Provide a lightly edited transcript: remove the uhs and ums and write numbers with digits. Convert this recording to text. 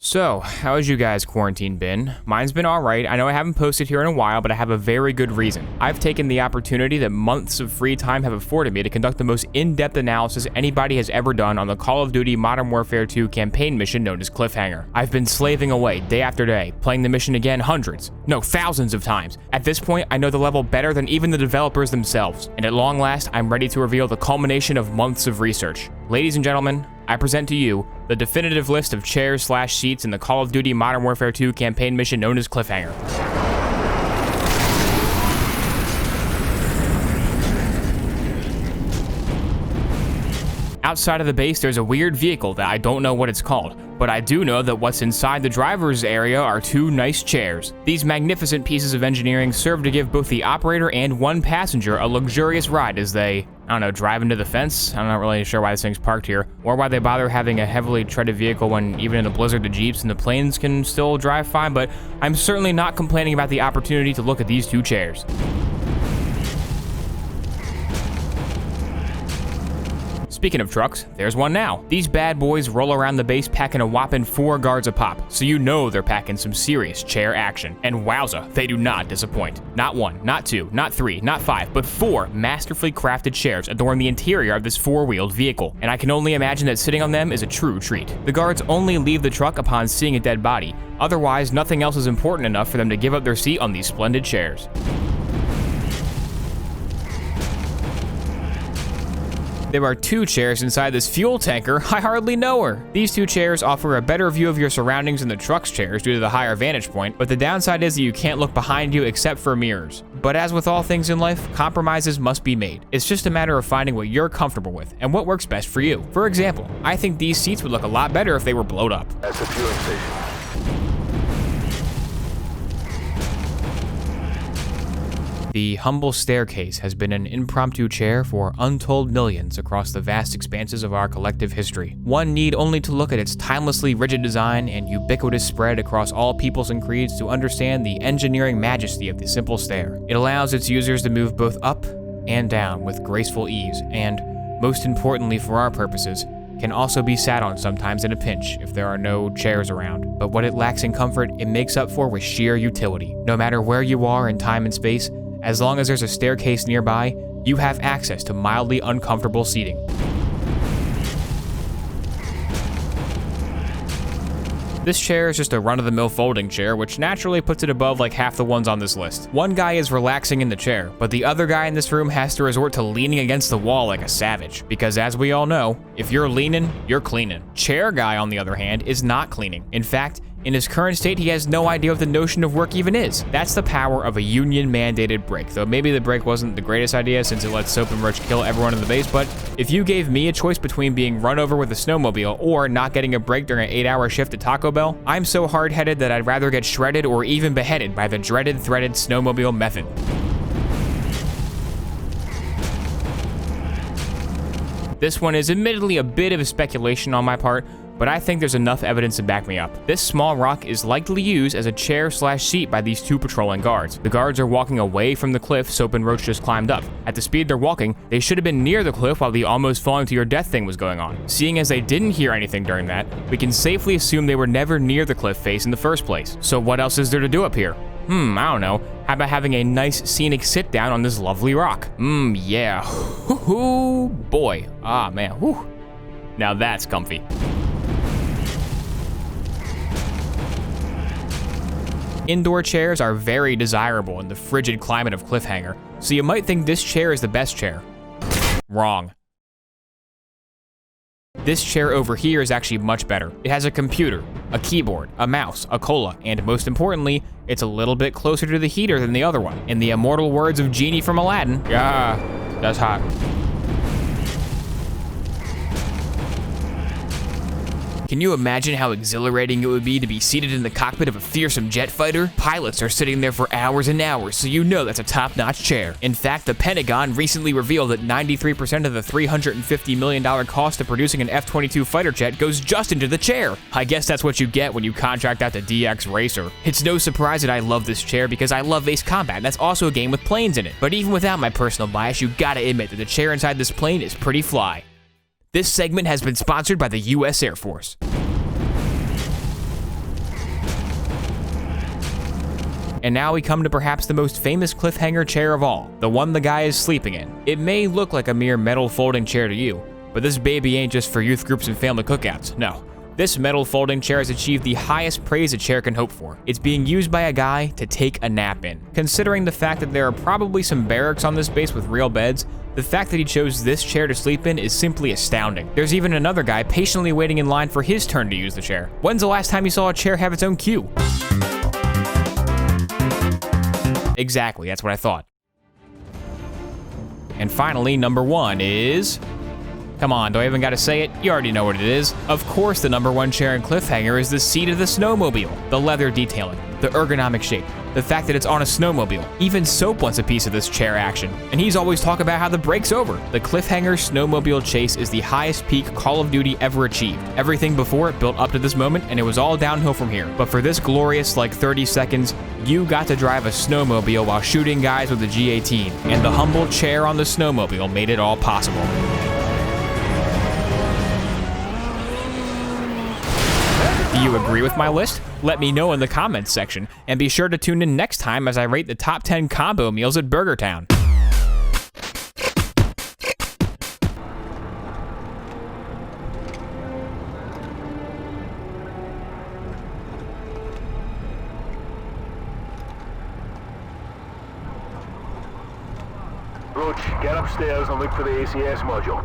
So, how has you guys' quarantine been? Mine's been alright. I know I haven't posted here in a while, but I have a very good reason. I've taken the opportunity that months of free time have afforded me to conduct the most in-depth analysis anybody has ever done on the Call of Duty Modern Warfare 2 campaign mission known as Cliffhanger. I've been slaving away day after day, playing the mission again hundreds, no, thousands of times. At this point, I know the level better than even the developers themselves, and at long last, I'm ready to reveal the culmination of months of research. Ladies and gentlemen, I present to you the definitive list of chairs/seats in the Call of Duty Modern Warfare 2 campaign mission known as Cliffhanger. Outside of the base, there's a weird vehicle that I don't know what it's called, but I do know that what's inside the driver's area are two nice chairs. These magnificent pieces of engineering serve to give both the operator and one passenger a luxurious ride as they, drive into the fence. I'm not really sure why this thing's parked here, or why they bother having a heavily treaded vehicle when even in a blizzard the Jeeps and the planes can still drive fine, but I'm certainly not complaining about the opportunity to look at these two chairs. Speaking of trucks, there's one now. These bad boys roll around the base packing a whopping 4 guards a pop, so you know they're packing some serious chair action. And wowza, they do not disappoint. Not 1, not 2, not 3, not 5, but 4 masterfully crafted chairs adorn the interior of this 4-wheeled vehicle, and I can only imagine that sitting on them is a true treat. The guards only leave the truck upon seeing a dead body, otherwise nothing else is important enough for them to give up their seat on these splendid chairs. There are 2 chairs inside this fuel tanker. I hardly know her. These 2 chairs offer a better view of your surroundings than the truck's chairs due to the higher vantage point, but the downside is that you can't look behind you except for mirrors. But as with all things in life, compromises must be made. It's just a matter of finding what you're comfortable with and what works best for you. For example, I think these seats would look a lot better if they were blowed up. That's a fueling station. The humble staircase has been an impromptu chair for untold millions across the vast expanses of our collective history. One need only to look at its timelessly rigid design and ubiquitous spread across all peoples and creeds to understand the engineering majesty of the simple stair. It allows its users to move both up and down with graceful ease, and, most importantly for our purposes, can also be sat on sometimes in a pinch if there are no chairs around. But what it lacks in comfort, it makes up for with sheer utility. No matter where you are in time and space, as long as there's a staircase nearby, you have access to mildly uncomfortable seating. This chair is just a run-of-the-mill folding chair, which naturally puts it above like half the ones on this list. One guy is relaxing in the chair, but the other guy in this room has to resort to leaning against the wall like a savage. Because as we all know, if you're leaning, you're cleaning. Chair guy, on the other hand, is not cleaning. In fact, in his current state, he has no idea what the notion of work even is. That's the power of a union-mandated break, though maybe the break wasn't the greatest idea since it lets Soap and Roach kill everyone in the base, but if you gave me a choice between being run over with a snowmobile or not getting a break during an 8-hour shift at Taco Bell, I'm so hard-headed that I'd rather get shredded or even beheaded by the dreaded threaded snowmobile method. This one is admittedly a bit of a speculation on my part, but I think there's enough evidence to back me up. This small rock is likely used as a chair/seat by these 2 patrolling guards. The guards are walking away from the cliff Soap and Roach just climbed up. At the speed they're walking, they should have been near the cliff while the almost falling to your death thing was going on. Seeing as they didn't hear anything during that, we can safely assume they were never near the cliff face in the first place. So what else is there to do up here? I don't know. How about having a nice scenic sit down on this lovely rock? Yeah. Hoo-hoo, boy. Ah, man. Whew. Now that's comfy. Indoor chairs are very desirable in the frigid climate of Cliffhanger, so you might think this chair is the best chair. Wrong. This chair over here is actually much better. It has a computer, a keyboard, a mouse, a cola, and most importantly, it's a little bit closer to the heater than the other one. In the immortal words of Genie from Aladdin, yeah, that's hot. Can you imagine how exhilarating it would be to be seated in the cockpit of a fearsome jet fighter? Pilots are sitting there for hours and hours, so you know that's a top-notch chair. In fact, the Pentagon recently revealed that 93% of the $350 million cost of producing an F-22 fighter jet goes just into the chair. I guess that's what you get when you contract out to DX Racer. It's no surprise that I love this chair because I love Ace Combat, and that's also a game with planes in it. But even without my personal bias, you gotta admit that the chair inside this plane is pretty fly. This segment has been sponsored by the U.S. Air Force. And now we come to perhaps the most famous cliffhanger chair of all, the one the guy is sleeping in. It may look like a mere metal folding chair to you, but this baby ain't just for youth groups and family cookouts, no. This metal folding chair has achieved the highest praise a chair can hope for. It's being used by a guy to take a nap in. Considering the fact that there are probably some barracks on this base with real beds, the fact that he chose this chair to sleep in is simply astounding. There's even another guy patiently waiting in line for his turn to use the chair. When's the last time you saw a chair have its own queue? Exactly, that's what I thought. And finally, number 1 is... Come on, do I even gotta say it? You already know what it is. Of course, the number 1 chair in Cliffhanger is the seat of the snowmobile. The leather detailing, the ergonomic shape, the fact that it's on a snowmobile. Even Soap wants a piece of this chair action, and he's always talking about how the break's over. The Cliffhanger snowmobile chase is the highest peak Call of Duty ever achieved. Everything before it built up to this moment, and it was all downhill from here. But for this glorious, 30 seconds, you got to drive a snowmobile while shooting guys with a G18, and the humble chair on the snowmobile made it all possible. Do you agree with my list? Let me know in the comments section, and be sure to tune in next time as I rate the top 10 combo meals at Burger Town. Roach, get upstairs and look for the ACS module.